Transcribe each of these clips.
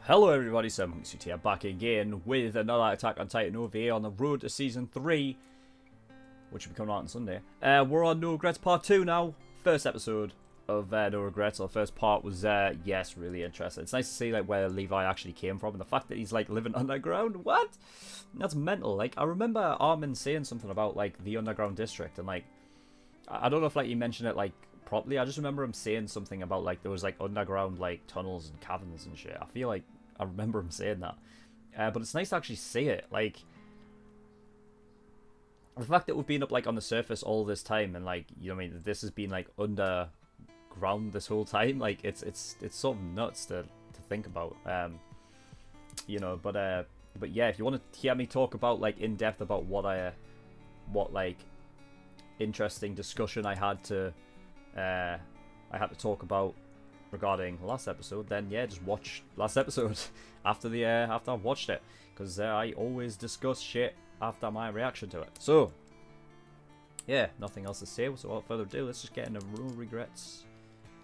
Hello everybody, SirMonkeySuit here, back again with another Attack on Titan OVA on the road to Season 3, which will be coming out on Sunday. We're on No Regrets Part 2 now, first episode of No Regrets. The first part was, yes, really interesting. It's nice to see like where Levi actually came from, and the fact that he's like living underground, what? That's mental. Like, I remember Armin saying something about like the underground district, and like, I don't know if like he mentioned it like properly. I just remember him saying something about like there was like underground like tunnels and caverns and shit. I feel like I remember him saying that, but it's nice to actually see it. Like the fact that we've been up like on the surface all this time, and like, you know what I mean, this has been like underground this whole time. Like it's sort of nuts to think about, you know. But yeah, if you want to hear me talk about like in depth about what like interesting discussion I had to talk about regarding last episode, then yeah, just watch last episode after I've watched it, because I always discuss shit after my reaction to it. So yeah, nothing else to say, so without further ado, let's just get into No Regrets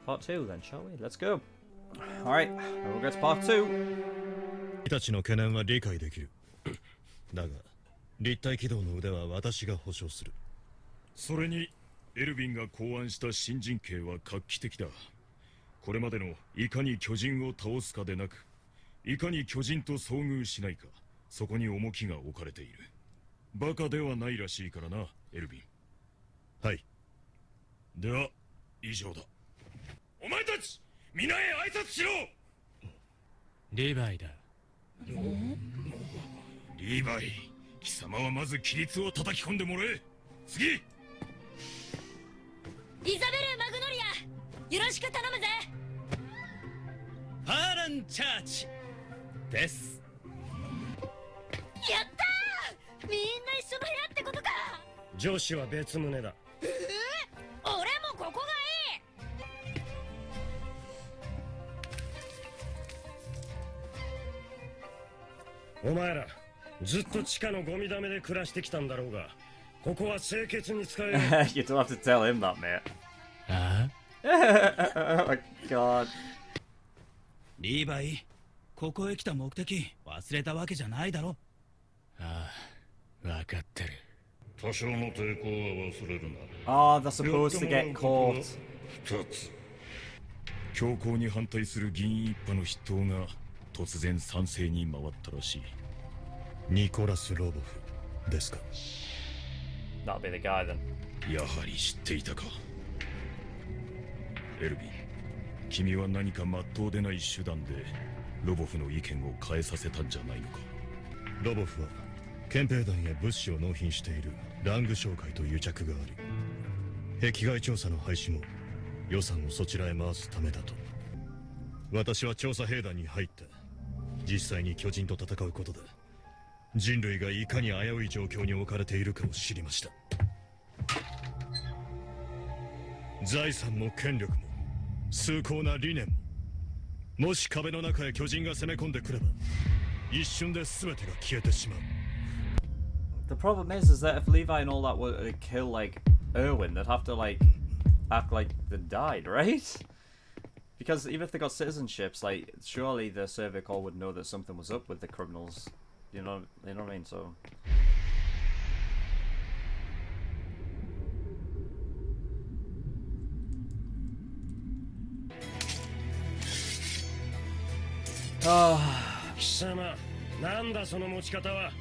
Part 2 then, shall we? Let's go. Alright, No Regrets Part 2. たちの懸念は理解できる。だが、立体起動の腕は私が保証する。それに、エルヴィンが考案した新人形は画期的だ。これまでのいかに巨人を倒すかでなく、いかに巨人と遭遇しないか、そこに重きが置かれている。バカではないらしいからな、エルヴィン。はい。では、以上だ。お前たち、皆へ挨拶しろ。リヴァイだ。リヴァイ、貴様はまず規律を叩き込んでもらえ。次。イザベル・マグノリア、よろしく頼むぜ。ファーラン・チャーチです。やったー、みんな一緒の部屋ってことか。女子は別棟だ。俺もここがいい。お前らずっと地下のゴミ溜めで暮らしてきたんだろうが、ここは清潔に使える。You don't have to tell him that, mate. ああ Oh my god. リーバイ、ここへ来た目的忘れたわけじゃないだろ。ああ、わかってる。多少の抵抗は忘れるな。Oh, they're supposed to get caught. 2つ。強行に反対する議員一派の筆頭が突然賛成に回ったらしい。ニコラス・ロボフですか。That'll be the guy then. やはり知っていたか。エルヴィン、君は何か真っ当でない手段でロボフの意見を変えさせたんじゃないのか。ロボフは憲兵団へ物資を納品しているラング商会と癒着があり、壁外調査の廃止も予算をそちらへ回すためだと。私は調査兵団に入って実際に巨人と戦うことで人類がいかに危うい状況に置かれているかを知りました。財産も権力も崇高な理念も、もし壁の中へ巨人が攻め込んでくれば一瞬で全てが消えてしまう。 The problem is that if Levi and all that were to kill like Erwin, they'd have to like act like they died, right? Because even if they got citizenships, like surely the Survey Corps would know that something was up with the criminals. You know what I mean? So. Oh. 貴様、なんだその持ち方は。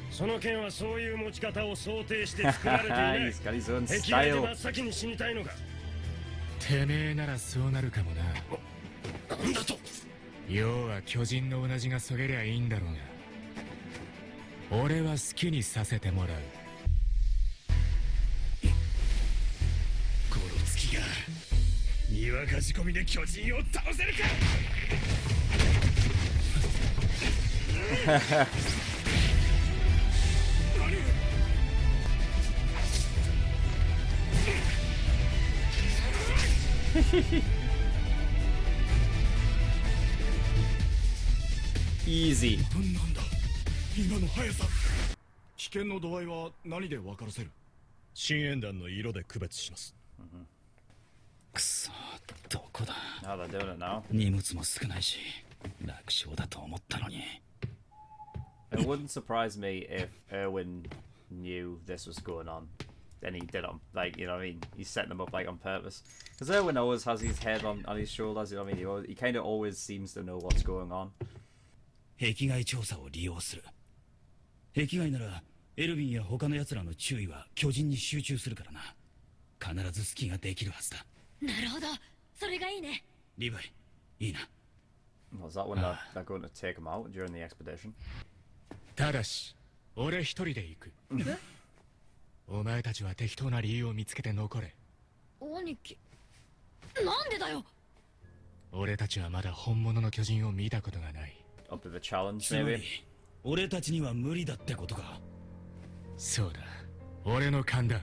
その剣はそういう持ち方を想定して作られていない。 He's got his own 敵で style. 真っ先に死にたいのか。てめえならそうなるかもな。なんだと。要は巨人のうなじがそげりゃいいんだろうが、俺は好きにさせてもらう。この月がにわか仕込みで巨人を倒せるか。Easy. なんだ今の速さ。危険の度合いは何で分からせる。深淵弾の色で区別します。くそ、どこだ。How they're doing it now. 荷物も少ないし、楽勝だと思ったのに。 It wouldn't surprise me if Erwin knew this was going on. Then he did it, like, you know what I mean? He's setting them up, like, on purpose. Because Erwin always has his head on his shoulders, you know what I mean? He kind of always seems to know what's going on. 壁外調査を利用する。壁外ならエルヴィンや他の奴らの注意は巨人に集中するからな。必ず隙ができるはずだ。なるほど、それがいいね。リヴァイ、いいな。 Was that when they're going to take him out during the expedition? ただし俺一人で行く。お前たちは適当な理由を見つけて残れ。兄貴、なんでだよ。俺たちはまだ本物の巨人を見たことがない。 Up to the challenge, つま maybe? り俺たちには無理だってことか。そうだ、俺の勘だ。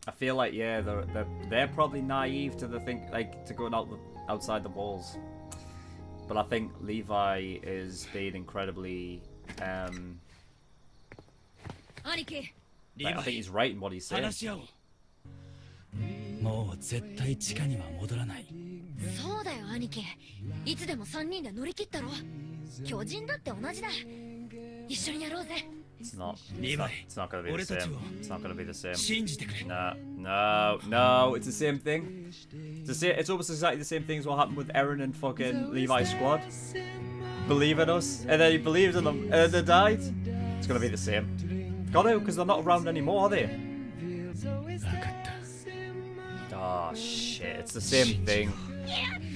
I feel like, yeah, they're probably naive to the thing, like, to going outside the walls. But I think Levi is being incredibly, 兄貴、 I think he's right in what he's saying. 話し合おう。もう絶対地下には戻らない。そうだよ兄貴。いつでも3人で乗り切ったろ。巨人だって同じだ。一緒にやろうぜ。 It's not. Levi, It's not gonna be the same. It's not gonna be the same. 信じてくれ。 No. It's the same thing. It's almost exactly the same thing as what happened with Eren and fucking Levi's squad. Believe in us, and then he believed in them, and they died. It's gonna be the same. Got to, because they're not around anymore, are they? 分かった。Oh shit! It's the same thing.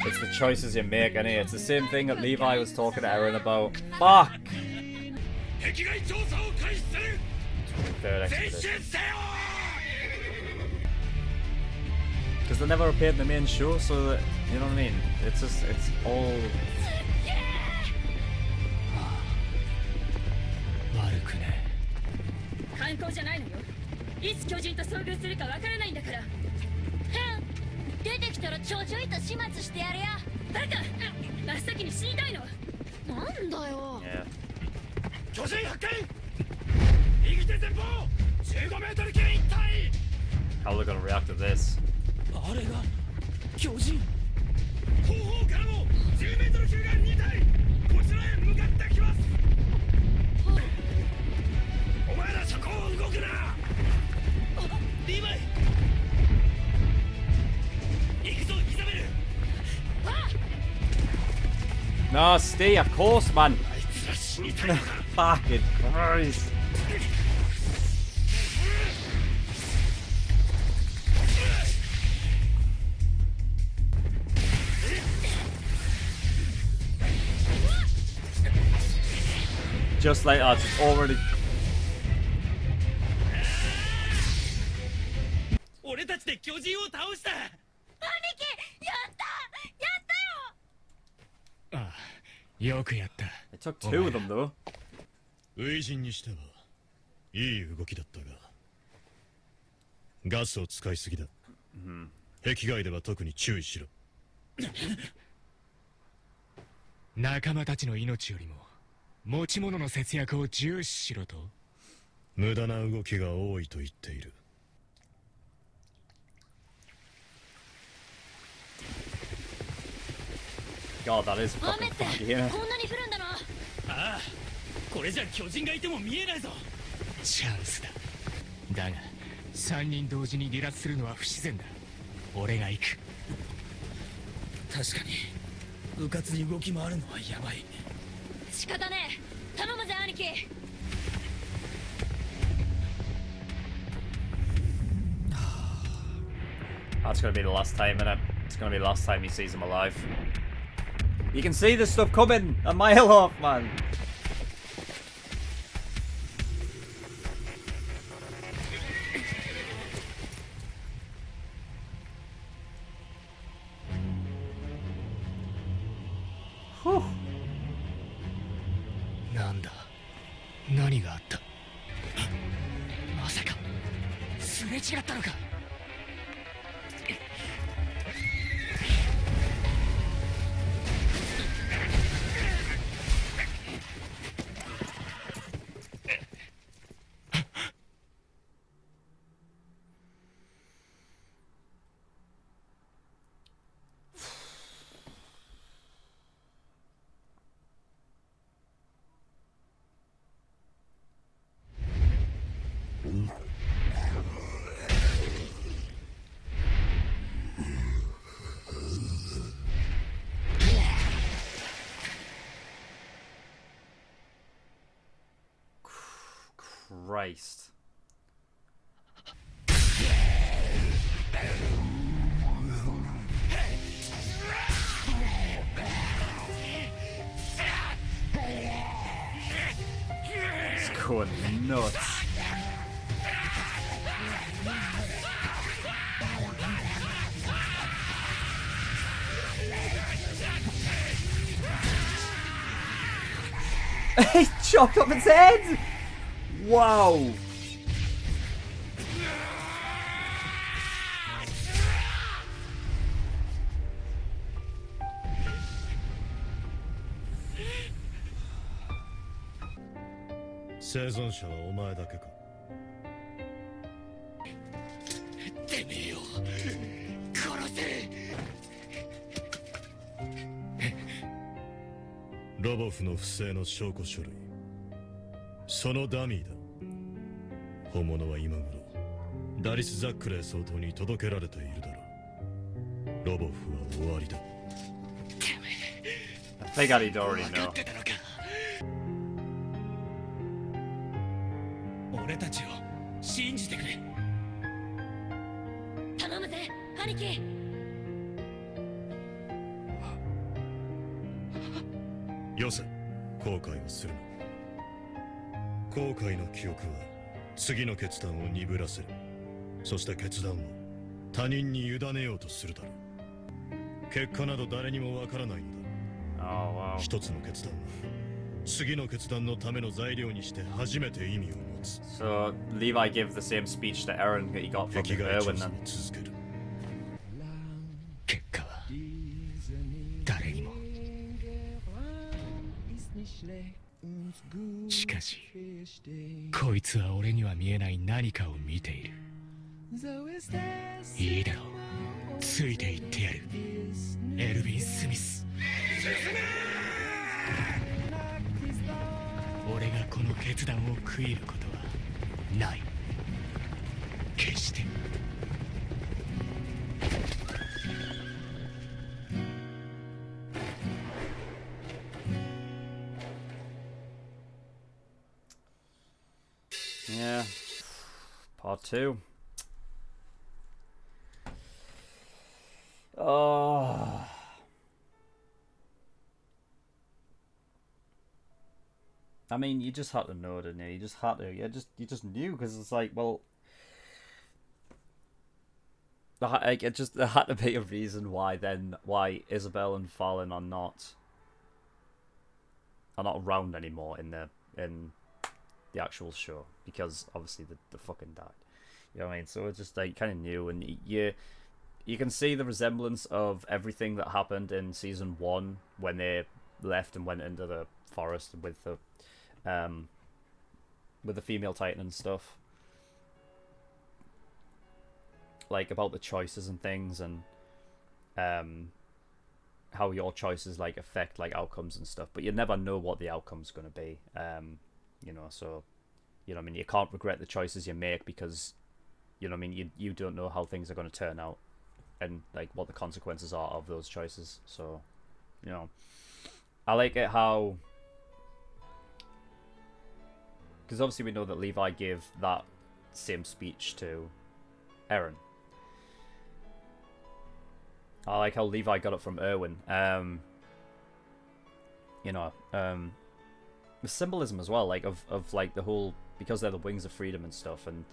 It's the choices you make, innit? It's the same thing that Levi was talking to Eren about. Fuck! 壁外調査を開始する。 Third 前 expedition. 進せよ。 Because they never appeared in the main show, so that, you know what I mean? It's just, it's all. 悪くね。観光じゃないのよ。いつ巨人と遭遇するかわからないんだから。出てきたらちょちょいと始末してやるよ。バカ、真っ先に死にたいの。なんだよ。 Yeah. 巨人発見。右手前方15メートル圏一体。 How are they gonna react to this? あれが巨人。後方からも10メートル級が2体こちらへ向かってきます。お前らそこを動くな。リヴァイ。行くぞイザベル。 No, stay, of course, man. あいつら死にたいのか。 Fucking Christ. Just like that, it's already. 俺たちで巨人を倒した。兄貴、やったやったよ。ああ、よくやった It took two of them, though. 初陣にしてはいい動きだったがガスを使いすぎだ、壁外では特に注意しろ。仲間たちの命よりも持ち物の節約を重視しろと。無駄な動きが多いと言っている。 God, that is 雨 fucking って fucking. こんなに降るんだな。ああ、これじゃ巨人がいても見えないぞ。チャンスだ。だが3人同時に離脱するのは不自然だ。俺が行く。確かに、うかつに動き回るのはやばい。仕方ねえ。頼むぜ兄貴。 That's gonna be the last time, innit? It's gonna be the last time he sees him alive. You can see this stuff coming a mile off, man. Whew. なんだ、何があった。まさかすれ違ったのか。Christ. It's going nuts. He chopped off its head! Wow!生存者はお前だけか。てめえよ、殺せ。ロボフの不正の証拠書類、そのダミーだ。本物は今頃ダリス・ザックレー総統に届けられているだろう。ロボフは終わりだ。 I think I'd already know. 俺たちを信じてくれ。頼むぜ兄貴。よせ、後悔をするな。後悔の記憶は次の決断を鈍らせる。そして決断を他人に委ねようとするだろう。結果など誰にもわからないのだ。 Oh, wow. 一つの決断は次の決断のための材料にして初めて意味を持つ。 So, Levi gave the same speech to Eren that he got from 壁外調 Erwin 査を then. 続ける。結果は誰にも。しかしこいつは俺には見えない何かを見ている。いいだろう、ついていってやる。エルヴィン・スミス。俺がこの決断を悔いることはない。決して。 Yeah. Part 2. Oh. I mean, you just had to know, didn't you? You just had to. You just knew, because it's like, well, like there had to be a reason why Isabel and Fallon are not around anymore in the actual show, because obviously the fucking died. You know what I mean? So it's just like kind of new, and you can see the resemblance of everything that happened in season 1 when they left and went into the forest with the female Titan and stuff, like about the choices and things, and how your choices like affect like outcomes and stuff. But you never know what the outcome's going to be. You know, so, you know what I mean, you can't regret the choices you make, because, you know what I mean, you don't know how things are going to turn out, and like what the consequences are of those choices. So, you know, I like it how, because obviously we know that Levi gave that same speech to Eren. I like how Levi got it from Erwin. You know, the symbolism as well, like of like the whole, because they're the wings of freedom and stuff, and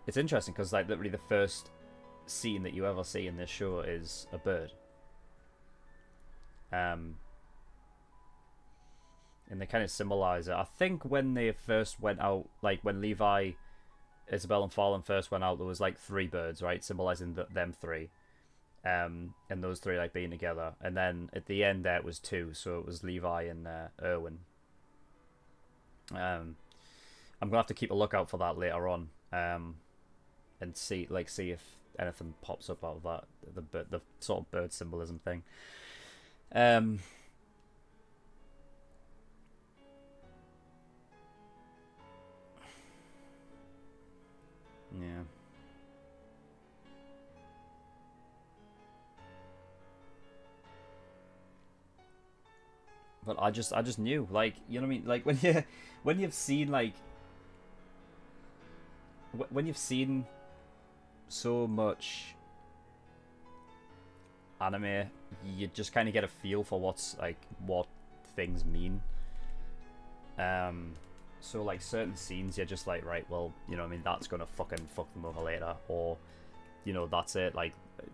it's interesting because like literally the first scene that you ever see in this show is a bird. And they kind of symbolize it. I think when they first went out, like when Levi, Isabel, and Fallon first went out, there was like 3 birds, right, symbolizing them 3. And those 3 like being together, and then at the end there it was 2, so it was Levi and Erwin. I'm gonna have to keep a lookout for that later on, and see if anything pops up out of that, the sort of bird symbolism thing. Yeah. But I just knew, like, you know what I mean? Like when you've seen like when you've seen so much anime, you just kind of get a feel for what things mean. So like certain scenes, you're just like, right, well, you know what I mean, that's gonna fucking fuck them over later, or you know, that's it. Like,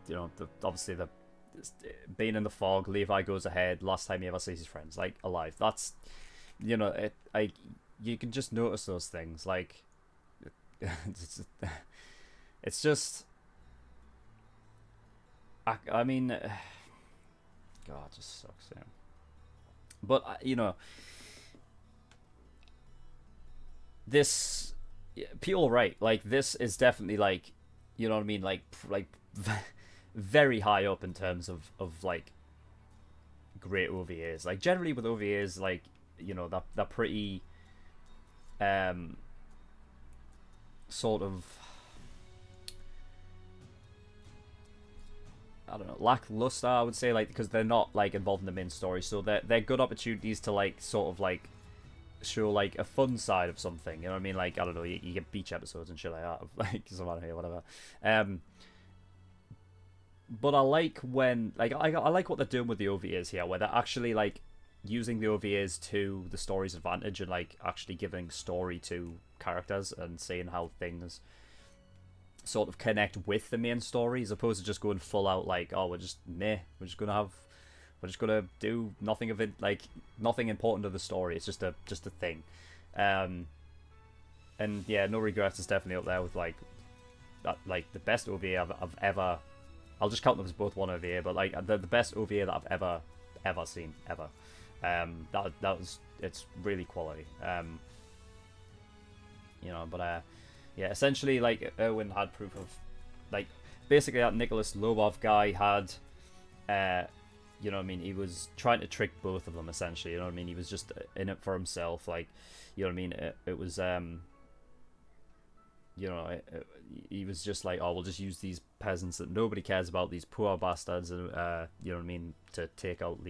you know, obviously the being in the fog, Levi goes ahead. Last time he ever sees his friends, like, alive. That's, you know, you can just notice those things. Like, it's just, I mean, God, it just sucks. Yeah. But you know, this, people are right. Like, this is definitely like, you know what I mean, like very high up in terms of like great OVAs. Like generally with OVAs, like, you know, they're pretty sort of, I don't know, lackluster, I would say, like, because they're not like involved in the main story, so they're good opportunities to like sort of like show like a fun side of something. You know what I mean? Like, I don't know, you get beach episodes and shit like that, like some out here, whatever. But I like when, like, I like what they're doing with the OVAs here, where they're actually like using the OVAs to the story's advantage and like actually giving story to characters and seeing how things sort of connect with the main story, as opposed to just going full out like, oh, we're just gonna do nothing of it, like nothing important to the story. It's just a thing. And yeah, No Regrets is definitely up there with like that, like the best OVA I've ever. I'll just count them as both one OVA, but like the best OVA that I've ever seen ever. That was, it's really quality. You know, but yeah, essentially like Erwin had proof of, like, basically that Nicholas Lobov guy had, you know what I mean, he was trying to trick both of them essentially. You know what I mean, he was just in it for himself. Like, you know what I mean, it was you know, he was just like, oh, we'll just use these peasants that nobody cares about, these poor bastards, and you know what I mean, to take out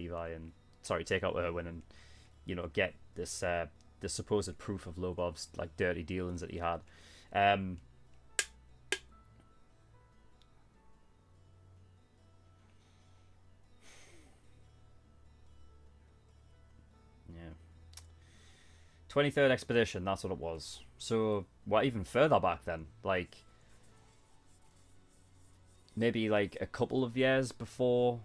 Erwin, and you know, get this this supposed proof of Lobov's like dirty dealings that he had. Yeah. 23rd expedition, that's what it was. So, what, even further back then? Like, maybe like a couple of years before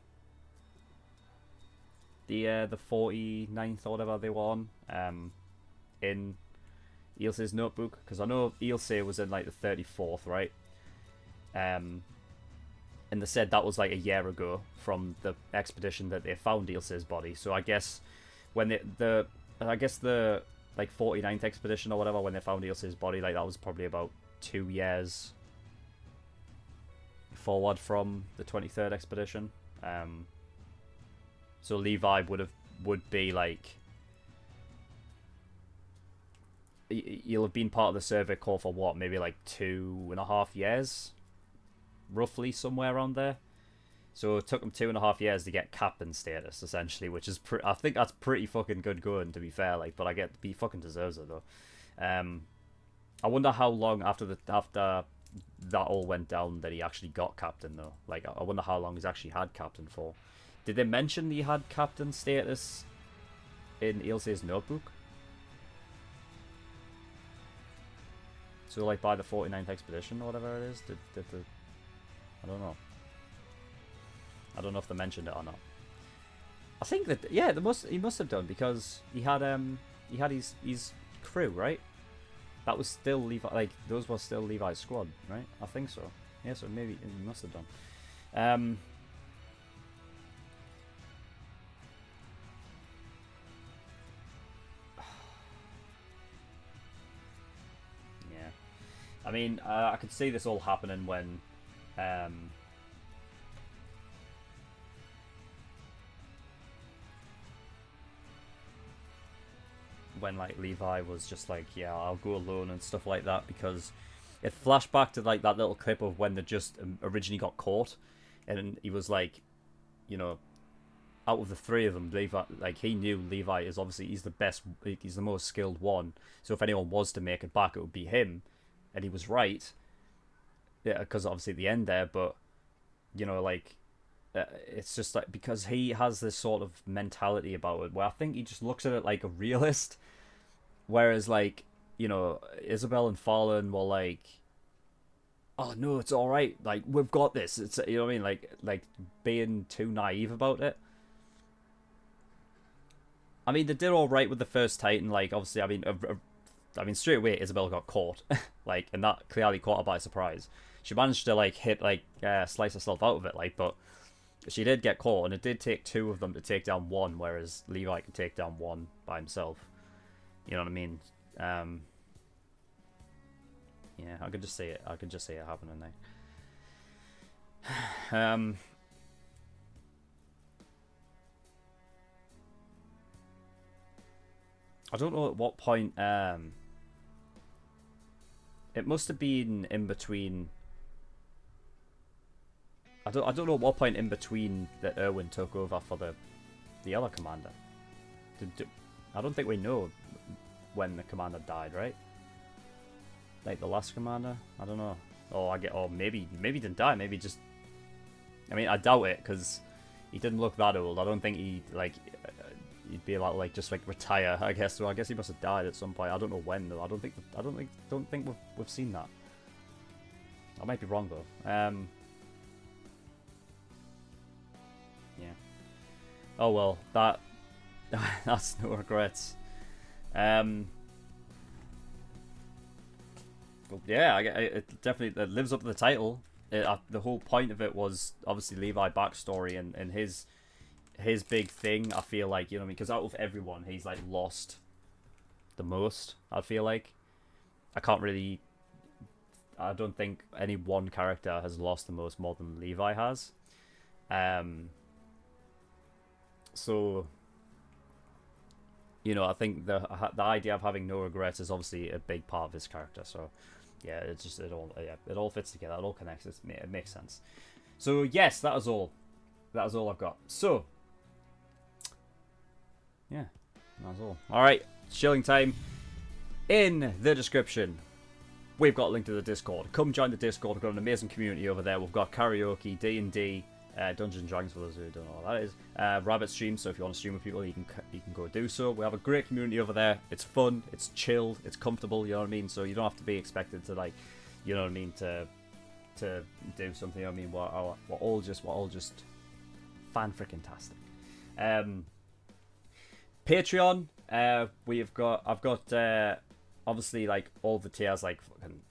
the 49th or whatever they were on, in Ilse's notebook, because I know Ilse was in like the 34th, right? And they said that was like a year ago from the expedition that they found Ilse's body. So I guess when the like 49th expedition or whatever, when they found Ilse's body, like that was probably about 2 years forward from the 23rd expedition. So Levi would be like, he'll have been part of the survey corps for what, maybe like 2.5 years, roughly, somewhere around there. So it took him 2.5 years to get captain status, essentially, which is I think that's pretty fucking good going, to be fair. Like, but he fucking deserves it though. I wonder how long after that all went down that he actually got captain though. Like, I wonder how long he's actually had captain for. Did they mention he had captain status in Ilse's notebook? So like by the 49th expedition or whatever it is, did the, I don't know. I don't know if they mentioned it or not. I think that, yeah, he must have done, because he had his crew, right? That was still Levi, like those were still Levi's squad, right? I think so. Yeah, so maybe he must have done. Yeah, I mean, I could see this all happening when, like Levi was just like, yeah, I'll go alone and stuff like that, because it flashed back to like that little clip of when they just originally got caught, and he was like, you know, out of the three of them, Levi, like, he knew Levi is obviously, he's the best, he's the most skilled one. So if anyone was to make it back, it would be him. And he was right. Yeah, because obviously at the end there, but, you know, like, it's just like, because he has this sort of mentality about it, where I think he just looks at it like a realist. Whereas, like, you know, Isabel and Farlan were like, oh no, it's all right, like, we've got this. It's, you know what I mean, like being too naive about it. I mean, they did all right with the first Titan. Like, obviously, I mean, straight away Isabel got caught, like, and that clearly caught her by surprise. She managed to like slice herself out of it, like, but she did get caught, and it did take two of them to take down one, whereas Levi can take down one by himself. You know what I mean? Yeah, I could just see it. I could just see it happening there. I don't know at what point. It must have been in between. I don't know at what point in between that Erwin took over for the other commander. I don't think we know when the commander died, right? Like the last commander? I don't know. Or maybe he didn't die. Maybe just. I mean, I doubt it, because he didn't look that old. I don't think he he'd be allowed to, like, just like retire, I guess. So I guess he must have died at some point. I don't know when though. I don't think we've seen that. I might be wrong though. Yeah. Oh well, that's no regrets. Well, yeah, it definitely lives up to the title. The whole point of it was obviously Levi backstory and his big thing. I feel like, you know what I mean, because out of everyone, he's like lost the most. I feel like I don't think any one character has lost the most more than Levi has. So, you know, I think the idea of having no regrets is obviously a big part of his character. So, yeah, it all fits together. It all connects. It makes sense. So yes, that was all. That was all I've got. So, yeah, that was all. All right, shilling time. In the description, we've got a link to the Discord. Come join the Discord. We've got an amazing community over there. We've got karaoke, D&D. Dungeons and Dragons, for those who don't know what that is. Rabbit stream, so if you want to stream with people, you can go do so. We have a great community over there. It's fun, it's chilled, it's comfortable, you know what I mean? So you don't have to be expected to, like, you know what I mean, to do something, you know what I mean? We're all just fan-freaking-tastic. Patreon, I've got obviously, like, all the tiers, like,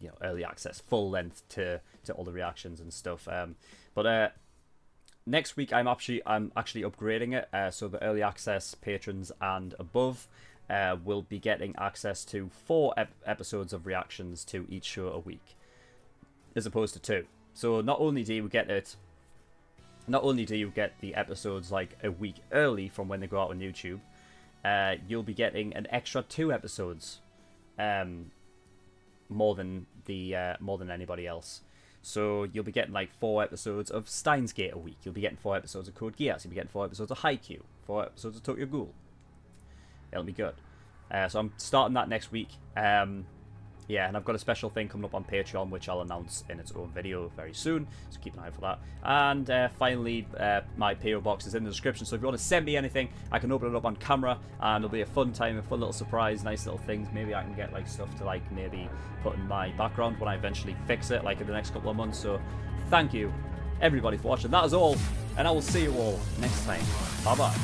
you know, early access, full length to all the reactions and stuff. But next week, I'm actually upgrading it, so the early access patrons and above will be getting access to 4 episodes of reactions to each show a week, as opposed to 2. So not only do you get the episodes like a week early from when they go out on YouTube, you'll be getting an extra 2 episodes, more than anybody else. So you'll be getting like 4 episodes of Steins Gate a week. You'll be getting 4 episodes of Code Geass. You'll be getting 4 episodes of Haikyuu. 4 episodes of Tokyo Ghoul. It'll be good. So I'm starting that next week. Yeah, and I've got a special thing coming up on Patreon, which I'll announce in its own video very soon. So keep an eye out for that. And finally, my PO box is in the description. So if you want to send me anything, I can open it up on camera, and it'll be a fun time, a fun little surprise, nice little things. Maybe I can get like stuff to like maybe put in my background when I eventually fix it, like in the next couple of months. So thank you, everybody, for watching. That is all, and I will see you all next time. Bye bye.